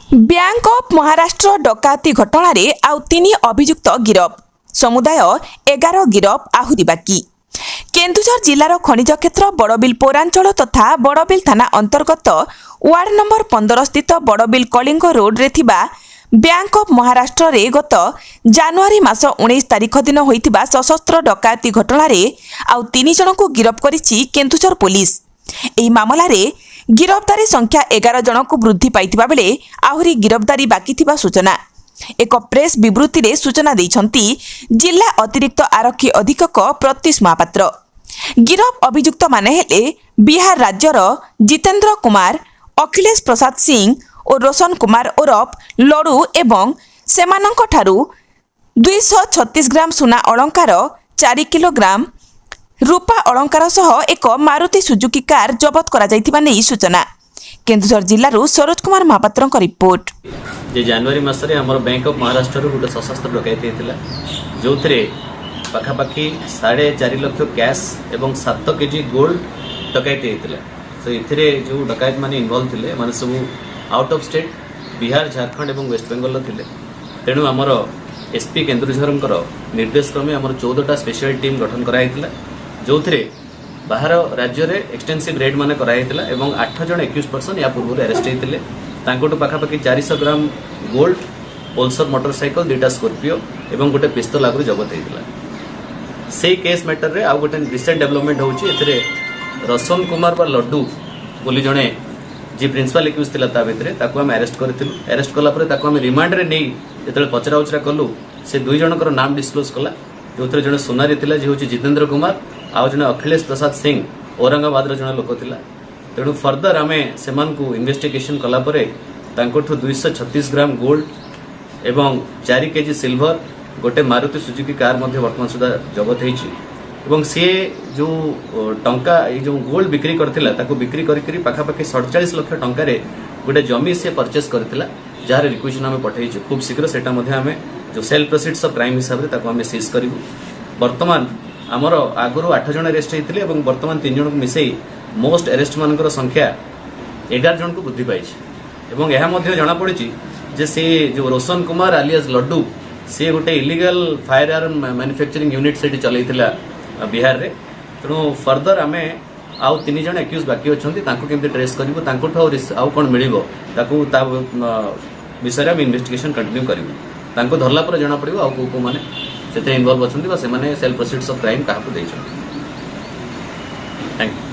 Bank of Maharashtra ଡକାୟତି ଘଟଣାରେ ଆଉ 3 ଅଭିଯୁକ୍ତ ଗିରଫ। ସମୁଦାୟ 11 ଗିରଫ ଆହୁରି ବାକି। କେନ୍ଦୁଝର ଜିଲ୍ଲାର ଖଣିଜ କ୍ଷେତ୍ର ବଡ଼ବିଲ ପୌରାଞ୍ଚଳ ତଥା ବଡ଼ବିଲ ଥାନା ଅନ୍ତର୍ଗତ ୱାର୍ଡ ନମ୍ବର 15 ସ୍ଥିତ ବଡ଼ବିଲ କଳିଙ୍ଗ ରୋଡରେ ଥିବା ବ୍ୟାଙ୍କ ଅଫ୍ ମହାରାଷ୍ଟ୍ରରେ ଗତ ଜାନୁଆରୀ ମାସ 19 ତାରିଖ ଦିନ ହୋଇଥିବା ସଶସ୍ତ୍ର ଡକାୟତି ଘଟଣାରେ ଆଉ 3 ଜଣଙ୍କୁ ଗିରଫ କରିଛି କେନ୍ଦୁଝର ପୋଲିସ। ଏହି ମାମଲାରେ गिरफ्तारी संख्या 11 जनकु वृद्धि पाइथिबा बेले आहुरी गिरफ्तारी बाकी थिबा सूचना एक प्रेस विवृत्ति रे सूचना दैछंती जिला अतिरिक्त आरक्षी अधीक्षक प्रत्युष महापात्र। गिरफ अभियुक्त माने हेले बिहार राज्यर जितेंद्र कुमार, अखिलेश प्रसाद सिंह और रोशन कुमार ओरफ लड़ू एवं सेमानंक ठारू 236 ग्राम सुना अलंकार 4 किलोग्राम रूपा अलंकार सह एक मारुति सुजुकी कार जबत करा जाइथिबा नै सूचना। केन्दुझर जिल्लारू सरोज कुमार महापात्र रिपोर्ट। जे जनवरी मासरे हमर बैंक ऑफ महाराष्ट्र रो गोटे सशस्त्र डकैती हेतिला जोथरे पाखापाखी 4.5 लाख कैश एवं 7 केजी गोल्ड डकैती हेतिला। सो इथिरे जो डकैत माने इन्वॉल्व थिले माने सब out of state Bihar, Jharkhand एवं वेस्ट बेंगल थिले। तेणु हमर एसपी केन्दुझरंकर निर्देश क्रमे हमर 14टा स्पेशल टीम गठन करा हेतिला जो थे बाहर राज्य में एक्सटेंसिव रेड मान कराइला एवं 8 जन एक्यूज पर्सन या पूर्व अरेस्ट होते पाखापाखि 400 ग्राम गोल्ड, पल्सर मोटरसाइकल, 2टा स्कॉर्पियो एवं गोटे पिस्तल आगु जबत होता। से केस मैटर रे आउ गोटे रिसेंट डेवलपमेंट होची रोशन कुमार बा लड्डू बोली जड़े जी प्रिंसिपल एक्यूज थिला ता भितरे ताको हम अरेस्ट करथिलु। अरेस्ट कला परे ताको हम रिमांड रे नै जेतले पचरा उचरा कलु से 2 जनकर नाम डिस्क्लोज कला जो जड़े सोनारी थिला जे होची जितेंद्र कुमार आउ जने अखिलेश प्रसाद सिंह औरंगाबाद जड़े लोक थिला। तेणु फर्दर आमे सेमान को इन्वेस्टिगेशन कला परे तांकोठु 236 ग्राम गोल्ड एवं 4 केजी सिल्वर गोटे मारुति सुजुकी कार मध्य वर्तमान सुधा जबत होईची एवं से जो टंका ये जो गोल्ड बिक्री करथिला ताको बिक्री करी पाखापाखि 47 लाख टंका रे गोटे जमी से परचेस करथिला जार रिक्वेशन आमे पठाइछु। खूब शीघ्र सेटा मध्य आमे जो सेल प्रोसीड्स ऑफ क्राइम हिसाब रे ताको आमे सीज करिवु। वर्तमान आमर आगुरी 8 जन अरेस्ट होते और बर्तमान 3 जन को मिसई मोस्ट अरेस्ट मान संख्या 11 जन को वृद्धि पाई। यह जना पड़ी जे से जो रोशन कुमार आलियास लड्डू से गोटे illegal fire arm manufacturing unit से चलैथिला बिहार रे। तेणु फर्दर आमे आउ 3 जन एक्यूज बाकी अच्छे केमती ट्रेस करूँ आउ कौन मिल विषय में इन्वेस्टिगेशन कंटिन्यू करूँ धरला पर जना पड़ो आउ कौ मैंने से इनवॉल्व अच्छा से सेल प्रोसीड्स ऑफ क्राइम क्या थैंक यू।